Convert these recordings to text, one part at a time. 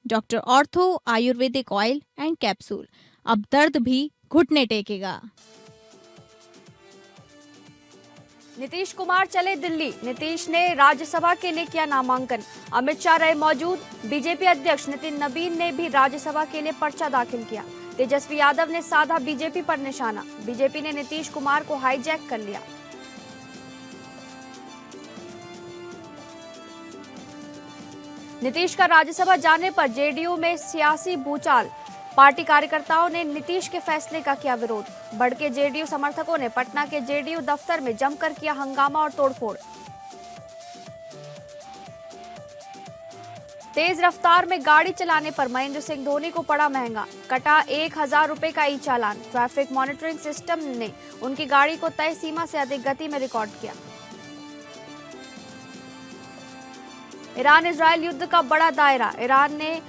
Doctor ortho Ayurvedic oil and capsule, अब दर्द भी घुटने टेकेगा। नीतीश कुमार चले दिल्ली। नीतीश ने राज्यसभा के लिए किया नामांकन। अमित शाह रहे मौजूद। बीजेपी अध्यक्ष नितिन नबीन ने भी राज्यसभा के लिए पर्चा दाखिल किया। तेजस्वी यादव ने साधा बीजेपी पर निशाना। बीजेपी ने नीतीश कुमार को हाईजैक कर लिया। नीतीश का राज्यसभा जाने पर जेडीयू में सियासी भूचाल। पार्टी कार्यकर्ताओं ने नीतीश के फैसले का किया विरोध। भड़के जेडीयू समर्थकों ने पटना के जेडीयू दफ्तर में जमकर किया हंगामा और तोड़फोड़। तेज रफ्तार में गाड़ी चलाने पर महेंद्र सिंह धोनी को पड़ा महंगा। कटा 1000 रुपए का ई चालान। ट्रैफिक मॉनिटरिंग सिस्टम ने उनकी गाड़ी को तय सीमा से अधिक गति में रिकॉर्ड किया। ईरान इजरायल युद्ध का बड़ा दायरा। ईरान ने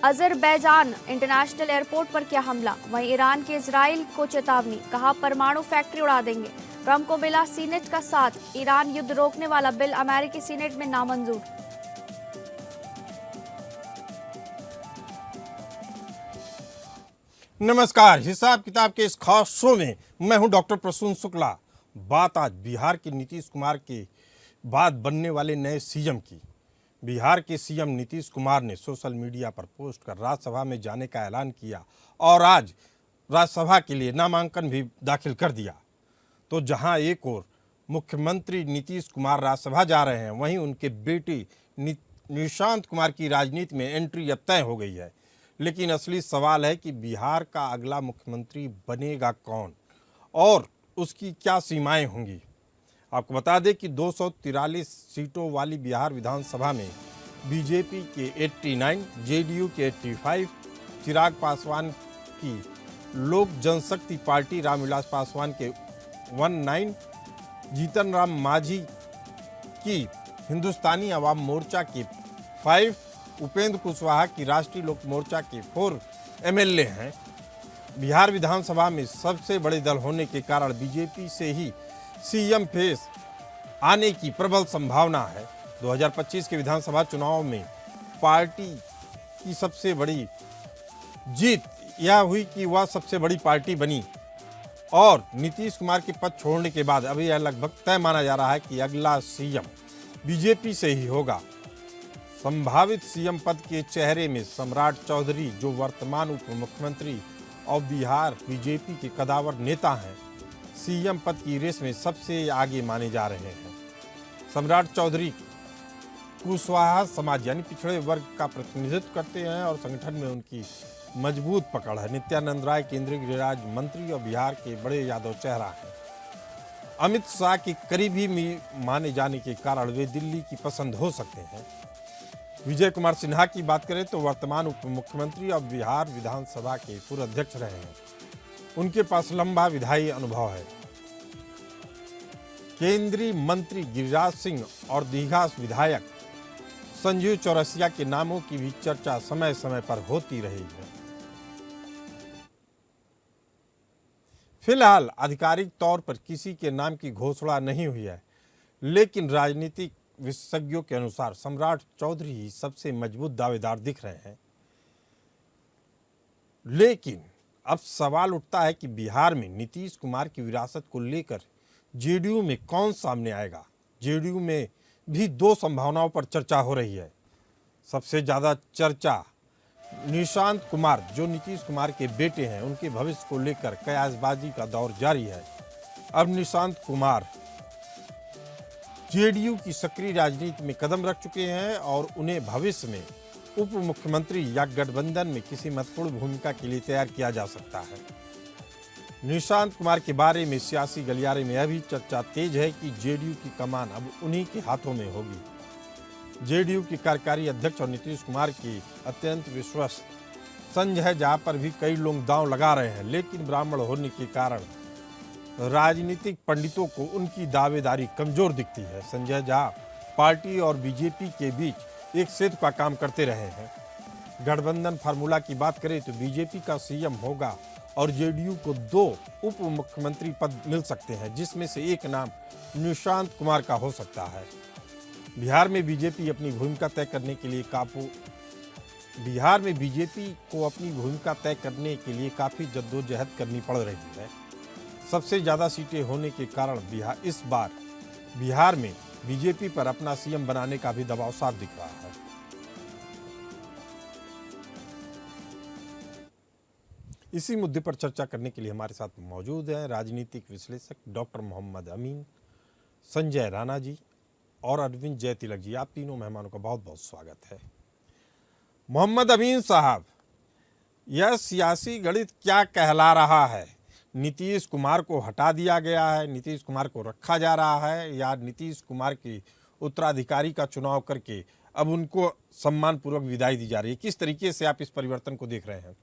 अजरबैजान इंटरनेशनल एयरपोर्ट पर किया हमला। वहीं ईरान की इजराइल को चेतावनी, कहा परमाणु फैक्ट्री उड़ा देंगे। ट्रंप को मिला सीनेट का साथ। ईरान युद्ध रोकने वाला बिल अमेरिकी सीनेट में नामंजूर। नमस्कार। हिसाब किताब के इस खास शो में मैं हूं डॉक्टर प्रसून शुक्ला। बात आज बिहार के नीतीश कुमार के बाद बनने वाले नए सीएम की। बिहार के सीएम नीतीश कुमार ने सोशल मीडिया पर पोस्ट कर राज्यसभा में जाने का ऐलान किया और आज राज्यसभा के लिए नामांकन भी दाखिल कर दिया। तो जहां एक ओर मुख्यमंत्री नीतीश कुमार राज्यसभा जा रहे हैं, वहीं उनके बेटे निशांत कुमार की राजनीति में एंट्री अब तय हो गई है। लेकिन असली सवाल है कि बिहार का अगला मुख्यमंत्री बनेगा कौन और उसकी क्या सीमाएं होंगी। आपको बता दें कि 243 सीटों वाली बिहार विधानसभा में बीजेपी के 89, जेडीयू के 85, चिराग पासवान की लोक जनशक्ति पार्टी रामविलास पासवान के 19, जीतन राम मांझी की हिंदुस्तानी अवाम मोर्चा के 5, उपेंद्र कुशवाहा की राष्ट्रीय लोक मोर्चा के 4 एमएलए हैं। बिहार विधानसभा में सबसे बड़े दल होने के कारण बीजेपी से ही सीएम फेस आने की प्रबल संभावना है। 2025 के विधानसभा चुनाव में पार्टी की सबसे बड़ी जीत यह हुई कि वह सबसे बड़ी पार्टी बनी और नीतीश कुमार के पद छोड़ने के बाद अभी यह लगभग तय माना जा रहा है कि अगला सीएम बीजेपी से ही होगा। संभावित सीएम पद के चेहरे में सम्राट चौधरी, जो वर्तमान उप मुख्यमंत्री और बिहार बीजेपी के कदावर नेता हैं, सीएम पद की रेस में सबसे आगे माने जा रहे हैं। सम्राट चौधरी कुशवाहा समाज यानी पिछड़े वर्ग का प्रतिनिधित्व करते हैं और संगठन में उनकी मजबूत पकड़ है। नित्यानंद राय केंद्रीय गृह राज्य मंत्री और बिहार के बड़े यादव चेहरा हैं। अमित शाह के करीबी माने जाने के कारण वे दिल्ली की पसंद हो सकते हैं। विजय कुमार सिन्हा की बात करें तो वर्तमान उप मुख्यमंत्री और बिहार विधानसभा के पूर्व अध्यक्ष रहे हैं। उनके पास लंबा विधायी अनुभव है। केंद्रीय मंत्री गिरिराज सिंह और दीघा विधायक संजीव चौरसिया के नामों की भी चर्चा समय समय पर होती रही है। फिलहाल आधिकारिक तौर पर किसी के नाम की घोषणा नहीं हुई है, लेकिन राजनीतिक विशेषज्ञों के अनुसार सम्राट चौधरी ही सबसे मजबूत दावेदार दिख रहे हैं। लेकिन अब सवाल उठता है कि बिहार में नीतीश कुमार की विरासत को लेकर जेडीयू में कौन सामने आएगा। जेडीयू में भी 2 संभावनाओं पर चर्चा हो रही है। सबसे ज्यादा चर्चा निशांत कुमार, जो नीतीश कुमार के बेटे हैं, उनके भविष्य को लेकर कयासबाजी का दौर जारी है। अब निशांत कुमार जेडीयू की सक्रिय राजनीति में कदम रख चुके हैं और उन्हें भविष्य में उप मुख्यमंत्री या गठबंधन में किसी महत्वपूर्ण भूमिका के लिए तैयार किया जा सकता है। निशांत कुमार के बारे में सियासी गलियारे में यह भी चर्चा तेज है कि जेडीयू की कमान अब उन्हीं के हाथों में होगी। जेडीयू के कार्यकारी अध्यक्ष और नीतीश कुमार के अत्यंत विश्वस्त संजय झा पर भी कई लोग दांव लगा रहे हैं, लेकिन ब्राह्मण होने के कारण राजनीतिक पंडितों को उनकी दावेदारी कमजोर दिखती है। संजय झा पार्टी और बीजेपी के बीच एक सेतु का काम करते रहे हैं। गठबंधन फार्मूला की बात करें तो बीजेपी का सीएम होगा और जेडीयू को 2 उप मुख्यमंत्री पद मिल सकते हैं, जिसमें से एक नाम निशांत कुमार का हो सकता है। बिहार में बीजेपी अपनी भूमिका तय करने के लिए बिहार में बीजेपी को अपनी भूमिका तय करने के लिए काफ़ी जद्दोजहद करनी पड़ रही है। सबसे ज़्यादा सीटें होने के कारण इस बार बिहार में बीजेपी पर अपना सीएम बनाने का भी दबाव साफ दिख रहा है। इसी मुद्दे पर चर्चा करने के लिए हमारे साथ मौजूद हैं राजनीतिक विश्लेषक डॉक्टर मोहम्मद अमीन, संजय राणा जी और अरविंद जयतिलक जी। आप तीनों मेहमानों का बहुत बहुत स्वागत है। मोहम्मद अमीन साहब, यह सियासी गणित क्या कहला रहा है? नीतीश कुमार को हटा दिया गया है, नीतीश कुमार को रखा जा रहा है, या नीतीश कुमार के उत्तराधिकारी का चुनाव करके अब उनको सम्मानपूर्वक विदाई दी जा रही है? किस तरीके से आप इस परिवर्तन को देख रहे हैं?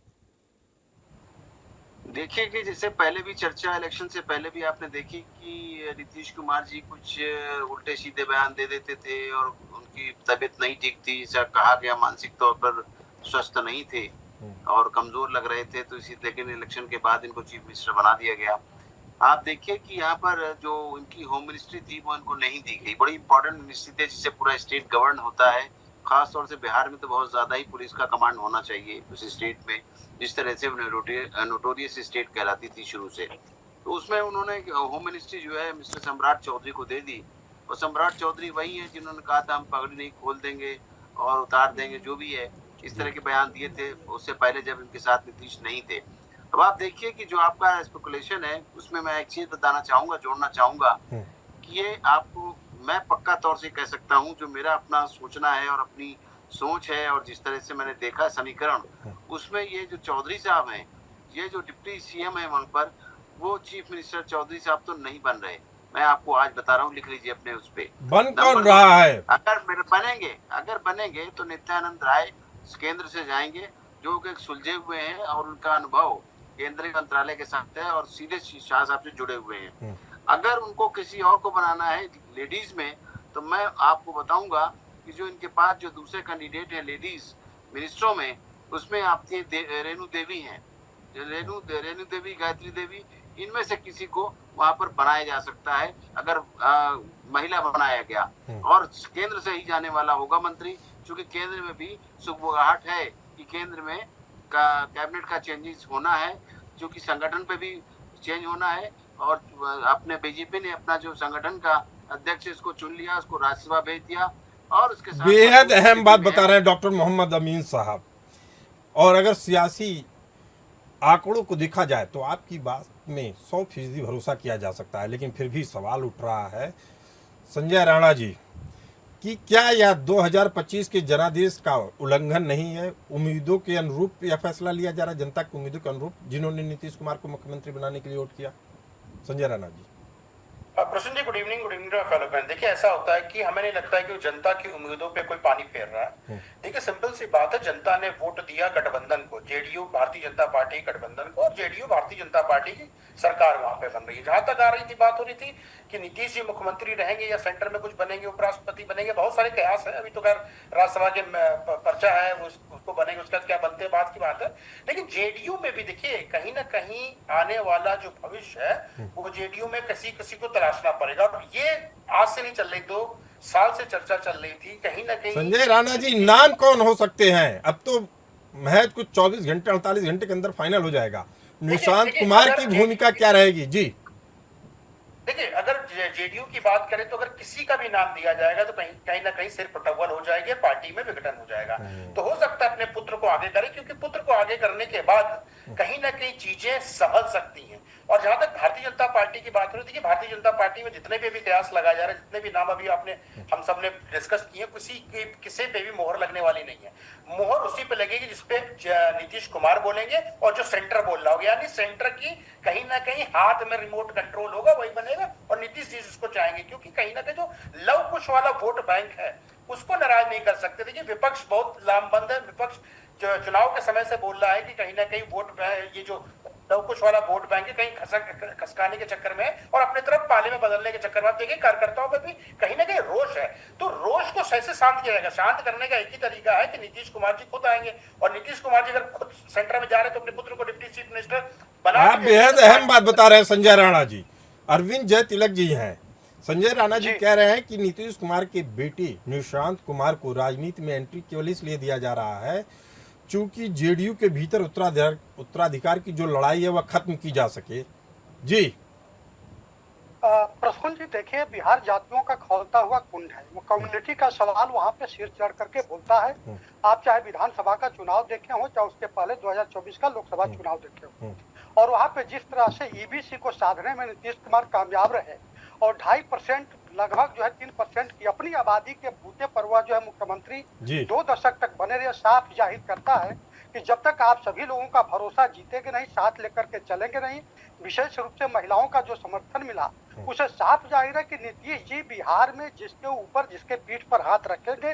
देखिए कि जैसे पहले भी चर्चा इलेक्शन से पहले भी आपने देखी कि नीतीश कुमार जी कुछ उल्टे सीधे बयान दे देते थे और उनकी तबीयत नहीं ठीक थी, ऐसा कहा गया, मानसिक तौर पर स्वस्थ नहीं थे और कमजोर लग रहे थे, तो इसी लेकिन इलेक्शन के बाद इनको चीफ मिनिस्टर बना दिया गया। आप देखिए कि यहाँ पर जो इनकी होम मिनिस्ट्री थी वो इनको नहीं दी गई। बड़ी इंपॉर्टेंट मिनिस्ट्री थी जिससे पूरा स्टेट गवर्न होता है। खास तौर से बिहार में तो बहुत ज्यादा ही पुलिस का कमांड होना चाहिए उस स्टेट में, जिस तरह से नोटोरियस स्टेट कहलाती थी शुरू से। तो उसमें उन्होंने होम मिनिस्ट्री जो है मिस्टर सम्राट चौधरी को दे दी, और सम्राट चौधरी वही है जिन्होंने कहा था हम पगड़ी नहीं खोल देंगे और उतार देंगे, जो भी है इस तरह के बयान दिए थे उससे पहले जब इनके साथ नीतीश नहीं थे। अब आप देखिए कि जो आपका स्पेकुलेशन है उसमें मैं एक चीज बताना चाहूंगा, जोड़ना चाहूंगा कि ये आपको मैं पक्का तौर से कह सकता हूँ, जो मेरा अपना सोचना है और अपनी सोच है और जिस तरह से मैंने देखा समीकरण, उसमें ये जो चौधरी साहब हैं, ये जो डिप्टी सीएम है वहां पर, वो चीफ मिनिस्टर चौधरी साहब तो नहीं बन रहे। मैं आपको आज बता रहा हूँ, लिख लीजिए अपने उस पे। बन कौन रहा है? अगर बनेंगे तो नित्यानंद राय केंद्र से जाएंगे, जो कि सुलझे हुए हैं और उनका अनुभव केंद्रीय मंत्रालय के साथ है और सीधे शाह साहब से जुड़े हुए हैं। अगर उनको किसी और को बनाना है लेडीज में, तो मैं आपको बताऊंगा कि जो इनके पास जो दूसरे कैंडिडेट है लेडीज मिनिस्टरों में, उसमें आपकी रेणु देवी हैं, रेणु देवी, गायत्री देवी, इनमें से किसी को वहां पर बनाया जा सकता है अगर महिला बनाया गया, और केंद्र से ही जाने वाला होगा मंत्री, क्योंकि केंद्र में भी सुगबुगाहट है कि केंद्र में कैबिनेट का चेंजेस होना है, क्योंकि संगठन पे भी चेंज होना है, और अपने बीजेपी ने अपना जो संगठन का अध्यक्ष इसको चुन लिया, उसको राज्यसभा भेज दिया, और उसके साथ बेहद अहम बात बता रहे हैं डॉक्टर मोहम्मद अमीन साहब। और अगर सियासी आंकड़ों को देखा जाए तो आपकी बात में 100% भरोसा किया जा सकता है, लेकिन फिर भी सवाल उठ रहा है संजय राणा जी कि क्या यह 2025 के जनादेश का उल्लंघन नहीं है? उम्मीदों के अनुरूप यह फैसला लिया जा रहा है, जनता की उम्मीदों के अनुरूप, जिन्होंने नीतीश कुमार को मुख्यमंत्री बनाने के लिए वोट किया। संजय राणा जी। प्रसून जी, गुड इवनिंग फेलो फ्रेंड। देखिए, ऐसा होता है कि हमें नहीं लगता है कि जनता की उम्मीदों पे कोई पानी फेर रहा है। देखिए, सिंपल सी बात है, जनता ने वोट दिया गठबंधन को, जेडीयू भारतीय जनता पार्टी गठबंधन को, और जेडीयू भारतीय जनता पार्टी की सरकार वहां पे बन रही है। जहां तक आ रही थी बात हो रही थी कि नीतीश जी मुख्यमंत्री रहेंगे या सेंटर में कुछ बनेंगे, उपराष्ट्रपति बनेंगे, बहुत सारे कयास है। अभी तो खैर राज्यसभा के पर्चा है, उसको बनेंगे, उसका क्या बनते बात की बात है। लेकिन जेडीयू में भी देखिए कहीं ना कहीं आने वाला जो भविष्य है वो जेडीयू में किसी को तलाशना पड़ेगा। और ये आज से नहीं चल रही, 2 साल से चर्चा चल रही थी कहीं ना कहीं। संजय राणा जी, नाम कौन हो सकते हैं? अब तो महज कुछ 24 घंटे 48 घंटे के अंदर फाइनल हो जाएगा। निशांत कुमार की भूमिका क्या रहेगी? जी देखिए, अगर जेडीयू की बात करें तो अगर किसी का भी नाम दिया जाएगा तो कहीं ना कहीं सिर पटव्वल हो जाएगी, पार्टी में विघटन हो जाएगा। तो हो सकता है अपने पुत्र को आगे करे, क्योंकि पुत्र को आगे करने के बाद कहीं ना कहीं चीजें संभल सकती हैं। और जहां तक भारतीय जनता पार्टी की बात हो रही थी कि भारतीय जनता पार्टी में जितने भी प्रयास लगाए जा रहे हैं, जितने भी नाम अभी हम सब ने डिस्कस किए, किसी पे भी मोहर लगने वाली नहीं है। मोहर उसी पे लगेगी जिसपे नीतीश कुमार बोलेंगे और जो सेंटर बोल रहा होगा, यानी सेंटर की कहीं ना कहीं हाथ में रिमोट कंट्रोल होगा, वही बनेगा और नीतीश जी उसको चाहेंगे, क्योंकि कहीं ना कहीं जो लव कुश वाला वोट बैंक है उसको नाराज नहीं कर सकते। देखिए, विपक्ष बहुत लामबंद है। विपक्ष जो चुनाव के समय से बोल रहा है कि कहीं ना कहीं वोट ये जो लवकुश वाला वोट बैंक है, कहीं खसकाने के चक्कर में और अपने तरफ पाले में बदलने के चक्कर में। आप देखिए, कार्यकर्ताओं में भी कहीं ना कहीं रोष है, तो रोष को कैसे शांत किया जाएगा? शांत करने का एक ही तरीका है कि नीतीश कुमार जी खुद आएंगे, और नीतीश कुमार जी अगर खुद सेंटर में जा रहे हैं तो अपने पुत्र को डिप्टी चीफ मिनिस्टर बना। आप बेहद अहम बात बता रहे हैं संजय राणा जी। अरविंद जयतिलक जी हैं। संजय राणा जी कह रहे हैं कि नीतीश कुमार के बेटे निशांत कुमार को राजनीति में एंट्री केवल इसलिए दिया जा रहा है चूंकि जेडीयू के भीतर उत्तराधिकार की जो लड़ाई है वह खत्म की जा सके। जी प्रसून जी, देखिए बिहार जातियों का खौलता हुआ कुंड है। वो कम्युनिटी का सवाल वहाँ पे सिर चढ़ करके बोलता है। आप चाहे विधानसभा का चुनाव देखे हो, चाहे उसके पहले 2024 का लोकसभा चुनाव देखे हो, और वहाँ पे जिस तरह से ईबीसी को साधने में नीतीश कुमार कामयाब रहे और 2.5% लगभग जो है 3% की अपनी आबादी के बूते पर वह जो है मुख्यमंत्री 2 दशक तक बने रहे, साफ जाहिर करता है कि जब तक आप सभी लोगों का भरोसा जीतेंगे नहीं, साथ लेकर के चलेंगे नहीं, विशेष रूप से महिलाओं का जो समर्थन मिला, उसे साफ जाहिर है कि नीतीश जी बिहार में जिसके ऊपर जिसके पीठ पर हाथ रखेंगे,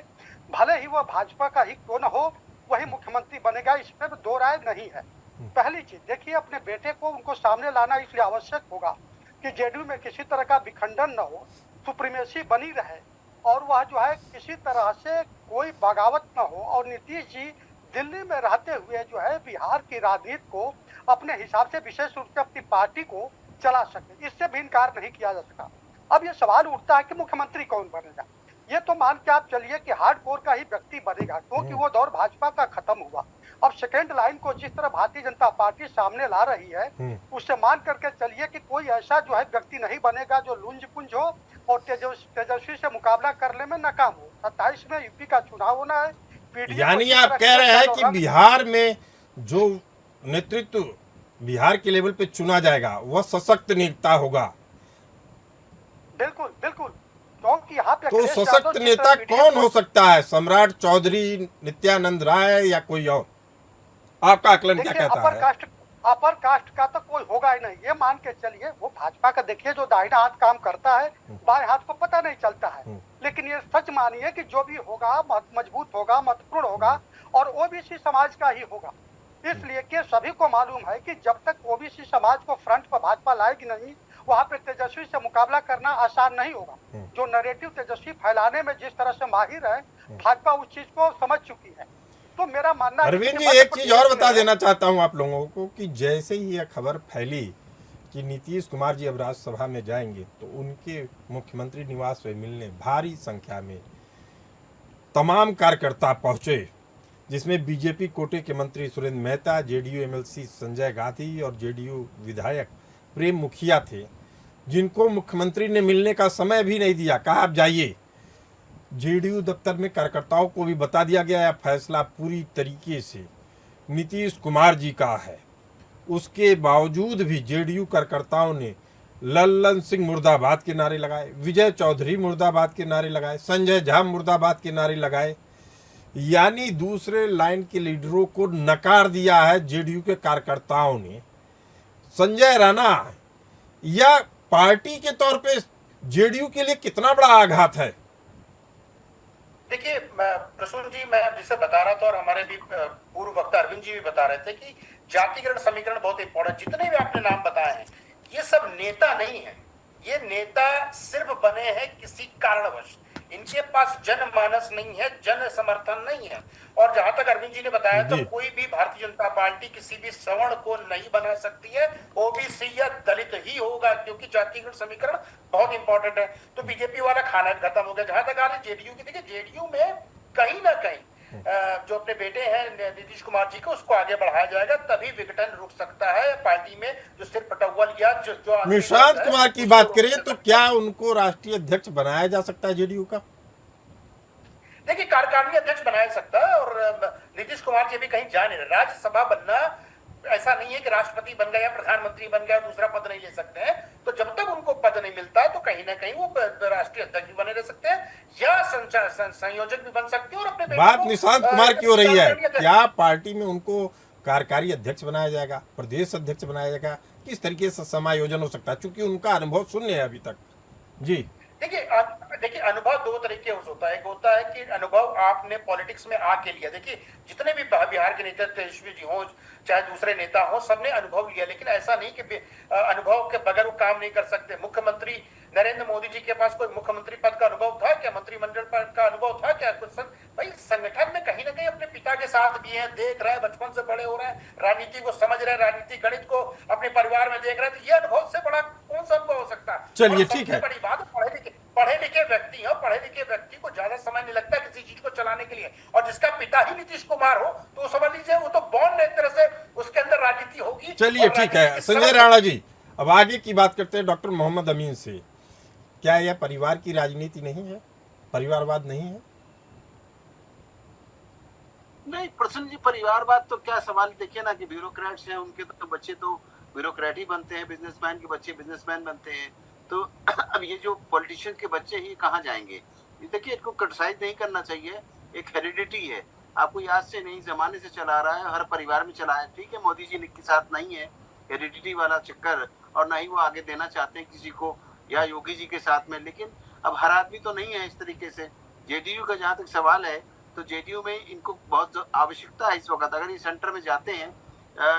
भले ही वह भाजपा का ही क्यों न हो, वही मुख्यमंत्री बनेगा। इसमें दो राय नहीं है। पहली चीज देखिए, अपने बेटे को उनको सामने लाना इसलिए आवश्यक होगा कि जेडीयू में किसी तरह का विखंडन न हो, सुप्रीमेसी बनी रहे और वह जो है किसी तरह से कोई बगावत न हो, और नीतीश जी दिल्ली में रहते हुए जो है बिहार की राजनीति को अपने हिसाब से विशेष रूप से अपनी पार्टी को चला सके। इससे भी इनकार नहीं किया जा सका। अब ये सवाल उठता है कि मुख्यमंत्री कौन बनेगा। ये तो मान के आप चलिए कि हार्डकोर का ही व्यक्ति बनेगा, क्योंकि वो दौर भाजपा का खत्म हुआ। अब सेकेंड लाइन को जिस तरह भारतीय जनता पार्टी सामने ला रही है, उससे मान करके चलिए कि कोई ऐसा जो है व्यक्ति नहीं बनेगा जो लुंज पुंज हो और तेजस्वी से मुकाबला करने में नाकाम हो। 27 में यूपी का चुनाव होना है। यानी आप कह रहे हैं कि बिहार में जो नेतृत्व बिहार के लेवल पे चुना जाएगा वह सशक्त नेता होगा। बिल्कुल बिल्कुल, क्योंकि यहाँ पे तो सशक्त नेता कौन हो सकता है? सम्राट चौधरी, नित्यानंद राय या कोई और? आपका आकलन क्या कहता है? अपर कास्ट का तो कोई होगा ही नहीं। ये मान के चलिए, वो भाजपा का देखिए जो दाहिना हाथ काम करता है, बाएं हाथ को पता नहीं चलता है। लेकिन ये सच मानिए कि जो भी होगा मजबूत होगा, महत्वपूर्ण होगा और ओबीसी समाज का ही होगा। इसलिए कि सभी को मालूम है कि जब तक ओबीसी समाज को फ्रंट पर भाजपा लाएगी नहीं, वहाँ पे तेजस्वी से मुकाबला करना आसान नहीं होगा। जो नैरेटिव तेजस्वी फैलाने में जिस तरह से माहिर है, भाजपा उस चीज को समझ चुकी है। तो मेरा मानना है अरविंद जी, एक चीज और बता देना चाहता हूं आप लोगों को कि जैसे ही यह खबर फैली कि नीतीश कुमार जी अब राज्यसभा में जाएंगे, तो उनके मुख्यमंत्री निवास में मिलने भारी संख्या में तमाम कार्यकर्ता पहुंचे, जिसमें बीजेपी कोटे के मंत्री सुरेंद्र मेहता, जेडीयू एमएलसी संजय गांधी और जेडीयू विधायक प्रेम मुखिया थे, जिनको मुख्यमंत्री ने मिलने का समय भी नहीं दिया। कहा आप जाइए। जेडीयू दफ्तर में कार्यकर्ताओं को भी बता दिया गया है फैसला पूरी तरीके से नीतीश कुमार जी का है। उसके बावजूद भी जेडीयू कार्यकर्ताओं ने लल्लन सिंह मुर्दाबाद के नारे लगाए, विजय चौधरी मुर्दाबाद के नारे लगाए, संजय झा मुर्दाबाद के नारे लगाए। यानी दूसरे लाइन के लीडरों को नकार दिया है जेडीयू के कार्यकर्ताओं ने। संजय राणा या पार्टी के तौर पे जेडीयू के लिए कितना बड़ा आघात है? देखिए प्रसून जी, मैं जिसे बता रहा था और हमारे भी पूर्व वक्ता अरविंद जी भी बता रहे थे कि जातिकरण समीकरण बहुत इंपॉर्टेंट। जितने भी आपने नाम बताए हैं, ये सब नेता नहीं है। ये नेता सिर्फ बने हैं किसी कारणवश। इनके पास जनमानस नहीं है, जन समर्थन नहीं है। और जहां तक अरविंद जी ने बताया, तो कोई भी भारतीय जनता पार्टी किसी भी सवर्ण को नहीं बना सकती है। ओबीसी या दलित ही होगा, क्योंकि जातिगत समीकरण बहुत इंपॉर्टेंट है। तो बीजेपी वाला खाना खत्म हो गया। जहां तक आ रही जेडीयू की, देखिए जेडीयू में कहीं ना कहीं जो अपने बेटे हैं नीतीश कुमार जी को, उसको आगे बढ़ाया जाएगा, तभी विघटन रुक सकता है। पार्टी में जो सिर पटौवल या जो निशांत कुमार की बात करें तो क्या उनको राष्ट्रीय अध्यक्ष बनाया जा सकता है जेडीयू का? देखिए, कार्यकारिणी अध्यक्ष बनाया सकता है और नीतीश कुमार जी भी कहीं जा नहीं रहे। राज्यसभा बनना ऐसा नहीं है कि राष्ट्रपति बन गया या प्रधानमंत्री बन गया दूसरा पद नहीं ले सकते हैं। तो जब तक उनको पद नहीं मिलता तो कहीं ना कहीं वो राष्ट्रीय अध्यक्ष भी बने रह सकते हैं या संयोजक भी बन सकते हैं। और अपने बात निशांत कुमार की हो रही है, क्या पार्टी में उनको कार्यकारी अध्यक्ष बनाया जाएगा, प्रदेश अध्यक्ष बनाया जाएगा? किस तरीके से समायोजन हो सकता है, चूंकि उनका अनुभव शून्य है अभी तक? जी देखिए अनुभव दो तरीके से होता है। एक होता है कि अनुभव आपने पॉलिटिक्स में आके लिया। देखिए, जितने भी बिहार के नेता तेजस्वी जी हो चाहे दूसरे नेता हो, सबने अनुभव लिया। लेकिन ऐसा नहीं कि अनुभव के बगैर वो काम नहीं कर सकते। मुख्यमंत्री नरेंद्र मोदी जी के पास कोई मुख्यमंत्री पद का अनुभव था क्या? मंत्रिमंडल पद का अनुभव था क्या? कुछ भाई संगठन में कहीं ना कहीं अपने पिता के साथ भी हैं, देख रहे हैं, बचपन से बड़े हो रहे हैं, राजनीति को समझ रहे हैं, राजनीति गणित को अपने परिवार में देख रहे हैं। तो ये अनुभव से बड़ा कौन सा अनुभव हो सकता है? चलिए ठीक है। बड़ी बात, पढ़े लिखे व्यक्ति हो, पढ़े लिखे व्यक्ति को ज्यादा समय नहीं लगता किसी चीज को चलाने के लिए। और जिसका पिता ही नीतीश कुमार हो तो समझ लीजिए लीजिए, वो तो बॉर्न एक तरह से उसके अंदर राजनीति होगी। चलिए और ठीक है राजनीति संजय सरल- राणा जी, अब आगे की बात करते हैं डॉक्टर मोहम्मद अमीन से। क्या यह परिवार की राजनीति नहीं है, परिवारवाद नहीं है? नहीं प्रसन्न जी, परिवारवाद तो क्या सवाल, देखिए ना कि ब्यूरोक्रेट्स हैं, उनके तो बच्चे तो ब्यूरोक्रेट ही बनते हैं, बिजनेसमैन के बच्चे बिजनेसमैन बनते हैं। तो अब ये जो पॉलिटिशियन के बच्चे ही कहाँ जाएंगे? ये देखिए, इनको क्रिटिसाइज नहीं करना चाहिए, एक हेरिडिटी है, आपको याद से नहीं, जमाने से चला रहा है, हर परिवार में चला है। ठीक है, मोदी जी के साथ नहीं है हेरिडिटी वाला चक्कर, और ना ही वो आगे देना चाहते हैं किसी को, या योगी जी के साथ में। लेकिन अब हर आदमी तो नहीं है इस तरीके से। जेडीयू का जहाँ तक सवाल है, तो जेडीयू में इनको बहुत आवश्यकता है इस वक्त। अगर ये सेंटर में जाते हैं,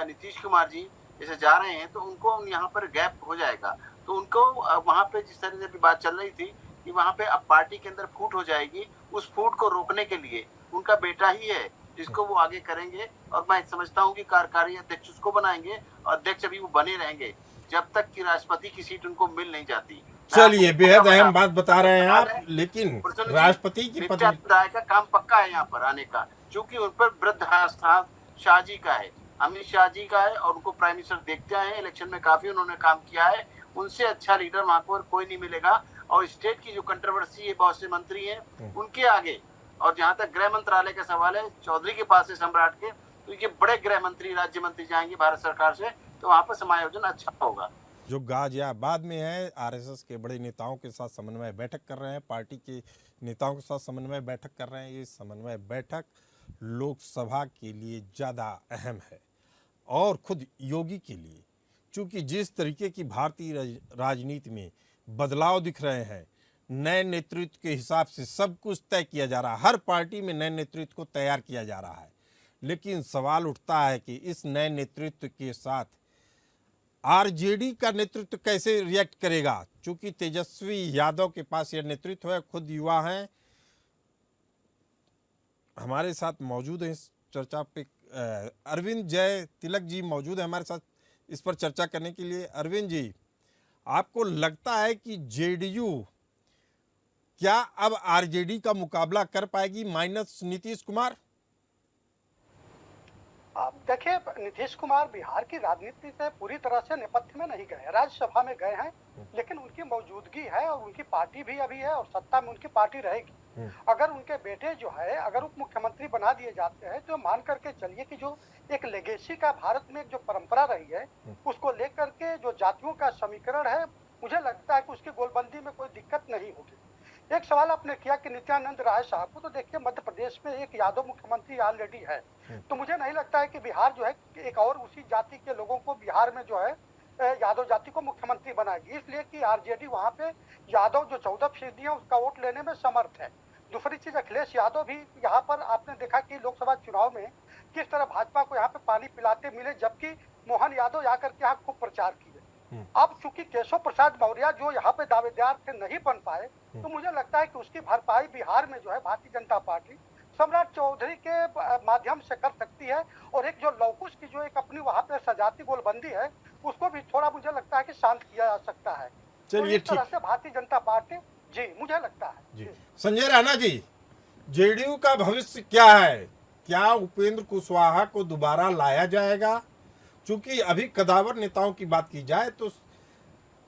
नीतीश कुमार जी जैसे जा रहे हैं, तो उनको यहाँ पर गैप हो जाएगा। तो उनको वहाँ पे जिस तरह से भी बात चल रही थी कि वहाँ पे अब पार्टी के अंदर फूट हो जाएगी, उस फूट को रोकने के लिए उनका बेटा ही है जिसको वो आगे करेंगे। और मैं समझता हूँ कि कार्यकारी अध्यक्ष उसको बनाएंगे, और अध्यक्ष अभी वो बने रहेंगे जब तक कि राष्ट्रपति की सीट उनको मिल नहीं जाती। चलिए, बेहद अहम बात बता रहे हैं आप, लेकिन राष्ट्रपति की पद राय का काम पक्का है यहाँ पर आने का, क्योंकि उन पर वृद्ध आस्था शाह जी का है, अमित शाह जी का है, और उनको प्राइम मिनिस्टर देखते आए हैं, इलेक्शन में काफी उन्होंने काम किया है। उनसे अच्छा लीडर वहां पर कोई नहीं मिलेगा। और स्टेट की जो कंट्रोवर्सी है, बहुत से मंत्री हैं उनके आगे, और जहां तक गृह मंत्रालय का सवाल है, चौधरी के पास है सम्राट के, तो ये बड़े गृह मंत्री राज्य मंत्री जाएंगे भारत सरकार से, तो वहां पर समायोजन अच्छा होगा। जो गाजियाबाद में है, आरएसएस के बड़े नेताओं के साथ समन्वय बैठक कर रहे हैं, पार्टी के नेताओं के साथ समन्वय बैठक कर रहे हैं। ये समन्वय बैठक लोकसभा के लिए ज़्यादा अहम है, और खुद योगी के लिए, क्योंकि जिस तरीके की भारतीय राजनीति में बदलाव दिख रहे हैं, नए नेतृत्व के हिसाब से सब कुछ तय किया जा रहा है, हर पार्टी में नए नेतृत्व को तैयार किया जा रहा है। लेकिन सवाल उठता है कि इस नए नेतृत्व के साथ आरजेडी का नेतृत्व कैसे रिएक्ट करेगा, क्योंकि तेजस्वी यादव के पास यह नेतृत्व है, खुद युवा हैं। हमारे साथ मौजूद हैं इस चर्चा पे अरविंद जय तिलक जी मौजूद है हमारे साथ इस पर चर्चा करने के लिए। अरविंद जी, आपको लगता है कि जेडीयू क्या अब आरजेडी का मुकाबला कर पाएगी माइनस नीतीश कुमार? आप देखिए, नीतीश कुमार बिहार की राजनीति से पूरी तरह से नेपथ्य में नहीं गए, राज्यसभा में गए हैं, लेकिन उनकी मौजूदगी है और उनकी पार्टी भी अभी है और सत्ता में उनकी पार्टी रहेगी। अगर उनके बेटे जो है अगर उप मुख्यमंत्री बना दिए जाते हैं, तो मान करके चलिए कि जो एक लेगेसी का भारत में जो परंपरा रही है, उसको लेकर के जो जातियों का समीकरण है, मुझे लगता है कि उसकी गोलबंदी में कोई दिक्कत नहीं होगी। एक सवाल आपने किया कि नित्यानंद राय साहब को, तो देखिए मध्य प्रदेश में एक यादव मुख्यमंत्री ऑलरेडी है, तो मुझे नहीं लगता है कि बिहार जो है एक और उसी जाति के लोगों को बिहार में जो है यादव जाति को मुख्यमंत्री बनाएगी, इसलिए कि आरजेडी वहां पे यादव जो 14% है उसका वोट लेने में समर्थ है। दूसरी चीज, अखिलेश यादव भी यहाँ पर आपने देखा कि लोकसभा चुनाव में किस तरह भाजपा को यहाँ पे पानी पिलाते मिले, जबकि मोहन यादव आकर के यहाँ खूब प्रचार किए। अब चूंकि केशव प्रसाद मौर्य जो यहाँ पे दावेदार थे नहीं बन पाए, तो मुझे लगता है कि उसकी भरपाई बिहार में जो है भारतीय जनता पार्टी सम्राट चौधरी के माध्यम से कर सकती है। और एक जो लौकुश की जो एक अपनी वहाँ पे सजाती गोलबंदी है, उसको भी थोड़ा मुझे लगता है कि शांत किया जा सकता है। चलिए, तो इस तरह से भारतीय जनता पार्टी, जी मुझे लगता है जी। संजय राणा जी, जेडीयू का भविष्य क्या है? क्या उपेंद्र कुशवाहा को दोबारा लाया जाएगा? चूंकि अभी कदावर नेताओं की बात की जाए तो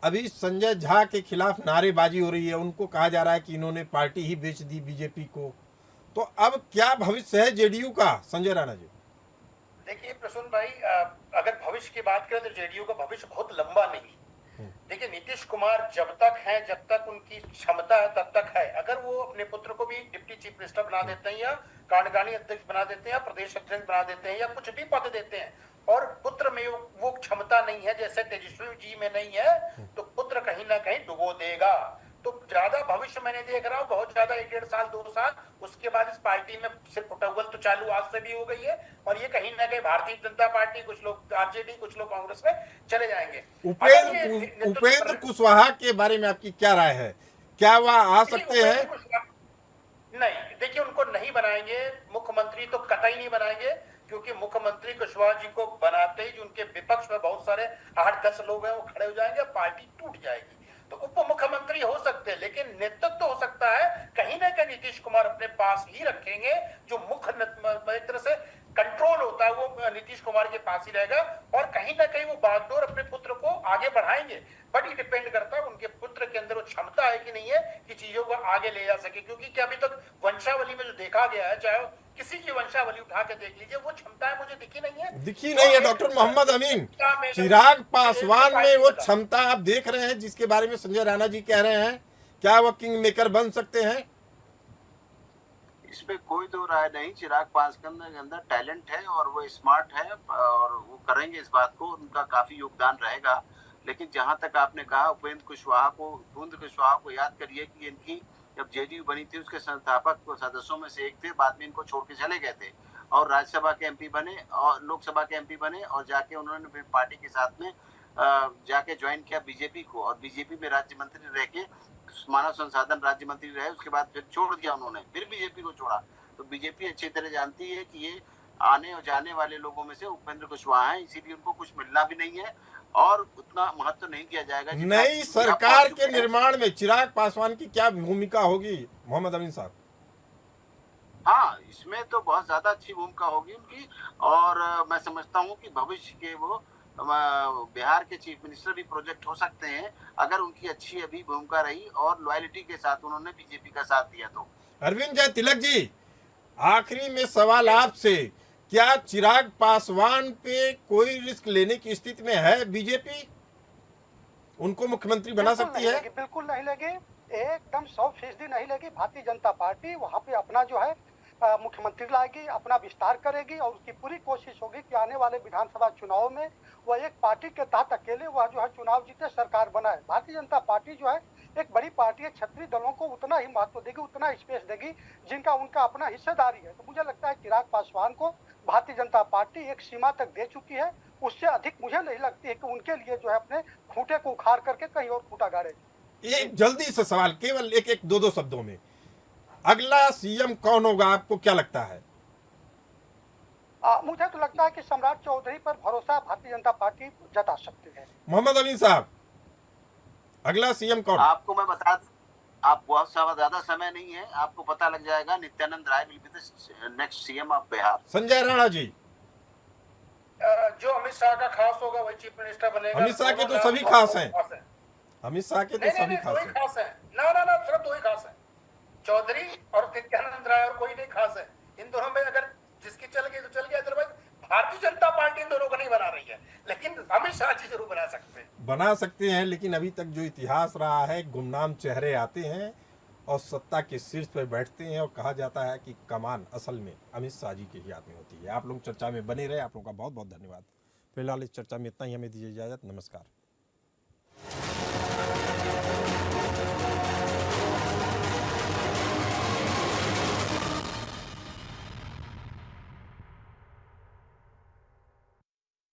अभी संजय झा के खिलाफ नारेबाजी हो रही है, उनको कहा जा रहा है कि इन्होंने पार्टी ही बेच दी बीजेपी को। तो अब क्या भविष्य है जेडीयू का, संजय राणा जी? देखिए प्रसून भाई, अगर भविष्य की बात करें तो जेडीयू का भविष्य बहुत लंबा नहीं। देखिए, नीतीश कुमार जब तक है, जब तक उनकी क्षमता है तब तक है। अगर वो अपने पुत्र को भी डिप्टी चीफ मिनिस्टर बना देते हैं, या कार्यकारिणी अध्यक्ष बना देते हैं, या प्रदेश अध्यक्ष बना देते हैं, या कुछ भी पद देते हैं, और पुत्र में वो क्षमता नहीं है जैसे तेजस्वी जी में नहीं है, तो पुत्र कहीं ना कहीं डुबो देगा। तो ज्यादा भविष्य मैंने देख रहा हूँ, बहुत ज्यादा 1.5 साल 2 साल, उसके बाद इस पार्टी में सिर्फ उटव्वल तो चालू आज से भी हो गई है, और ये कहीं ना कहीं भारतीय जनता पार्टी, कुछ लोग आरजेडी, कुछ लोग कांग्रेस में चले जाएंगे। उपेंद्र कुशवाहा के बारे में आपकी क्या राय है? क्या वह आ सकते हैं? नहीं, देखिए उनको नहीं बनाएंगे मुख्यमंत्री, तो कतई नहीं बनाएंगे, क्योंकि मुख्यमंत्री कुशवाहा जी को बनाते ही जो उनके विपक्ष में बहुत सारे 8-10 लोग हैं वो खड़े हो जाएंगे, पार्टी टूट जाएगी। तो उप मुख्यमंत्री हो सकते हैं, लेकिन नेतृत्व तो हो सकता है कहीं ना कहीं नीतीश कुमार अपने पास ही रखेंगे, जो मुख्य एक तरह से कंट्रोल होता है वो नीतीश कुमार के पास ही रहेगा और कहीं ना कहीं वो बागडोर अपने पुत्र को आगे बढ़ाएंगे। बट ये डिपेंड करता है उनके पुत्र के अंदर वो क्षमता है कि नहीं है कि चीजों को आगे ले जा सके, क्योंकि क्या अभी तक वंशावली में जो देखा गया है, चाहे किसी की वंशावली उठा के देख लीजिए, वो क्षमताएं मुझे दिखी नहीं है डॉक्टर मोहम्मद अमीन। चिराग पासवान में वो क्षमता आप देख रहे हैं जिसके बारे में संजय राणा जी कह रहे हैं, क्या वो किंग मेकर बन सकते हैं? इसमें कोई दो राय नहीं। चिराग पासवान के अंदर टैलेंट है और वो स्मार्ट है और वो करेंगे इस बात को, उनका काफी योगदान रहेगा। लेकिन जहां तक आपने कहा उपेंद्र कुशवाहा को याद करिए कि इनकी जब जेडीयू बनी थी उसके संस्थापक सदस्यों में से एक थे, बाद में इनको छोड़ के चले गए थे और राज्यसभा के एमपी बने और लोकसभा के एमपी बने और जाके उन्होंने पार्टी के साथ में जाके ज्वाइन किया बीजेपी को और बीजेपी में राज्य मंत्री रह के मानव संसाधन राज्य मंत्री रहे। उसके बाद फिर छोड़ दिया उन्होंने, फिर बीजेपी को छोड़ा। तो बीजेपी अच्छी तरह जानती है कि ये आने और जाने वाले लोगों में से उपेंद्र कुशवाहा है, इसीलिए उनको कुछ मिलना भी नहीं है और उतना महत्व नहीं दिया जाएगा। नई सरकार के निर्माण में चिराग पासवान की क्या भूमिका होगी मोहम्मद अमीन साहब? हाँ, इसमें तो बहुत ज्यादा अच्छी भूमिका होगी उनकी और मैं समझता हूँ कि भविष्य के वो बिहार के चीफ मिनिस्टर भी प्रोजेक्ट हो सकते हैं अगर उनकी अच्छी अभी भूमिका रही और लॉयल्टी के साथ उन्होंने बीजेपी का साथ दिया तो। अरविंद जय तिलक जी, आखिरी में सवाल आपसे, क्या चिराग पासवान पे कोई रिस्क लेने की स्थिति में है बीजेपी? उनको मुख्यमंत्री बना सकती है? बिल्कुल नहीं लेगी, एकदम 100% नहीं लेगी। भारतीय जनता पार्टी वहाँ पे अपना जो है मुख्यमंत्री लाएगी, अपना विस्तार करेगी और उसकी पूरी कोशिश होगी कि आने वाले विधानसभा चुनाव में वह एक पार्टी के तहत अकेले वह जो है चुनाव जीते, सरकार बनाए। भारतीय जनता पार्टी जो है एक बड़ी पार्टी है, क्षेत्रीय दलों को उतना ही महत्व देगी, उतना स्पेस देगी जिनका उनका अपना हिस्सेदारी है। तो मुझे लगता है चिराग पासवान को भारतीय जनता पार्टी एक सीमा तक दे चुकी है, उससे अधिक मुझे नहीं लगती है कि उनके लिए जो है अपने खूंटे को उखाड़ करके कहीं और खूंटा गाड़ेगी। एक जल्दी से सवाल, केवल एक दो शब्दों में, अगला सीएम कौन होगा आपको क्या लगता है? मुझे तो लगता है कि सम्राट चौधरी पर भरोसा भारतीय जनता पार्टी जता सकती है। मोहम्मद अमीन साहब, अगला सीएम कौन? आपको मैं बता दूं, आप बहुत ज्यादा समय नहीं है, आपको पता लग जाएगा। Nityanand Rai will be the next CM of Bihar. Sanjay Rana ji, जो अमित शाह का खास होगा वही चीफ मिनिस्टर बनेगा। अमित शाह के तो सभी खास हैं, अमित शाह के तो सभी खास हैं। ना सिर्फ दो ही खास हैं, चौधरी और नित्यानंद राय, और कोई नहीं खास है। इन दोनों में अगर जिसकी चल गई तो चल गया, अदरवाइज भारतीय जनता पार्टी इन दोनों को नहीं बना रही है, लेकिन अमित शाह जी जरूर बना सकते हैं। लेकिन अभी तक जो इतिहास रहा है, गुमनाम चेहरे आते हैं और सत्ता के शीर्ष पर बैठते हैं और कहा जाता है कि कमान असल में अमित शाह जी के ही हाथ में होती है। आप लोग चर्चा में बने रहे, आप लोगों का बहुत बहुत धन्यवाद। फिलहाल इस चर्चा में इतना ही, हमें दीजिए इजाजत, नमस्कार।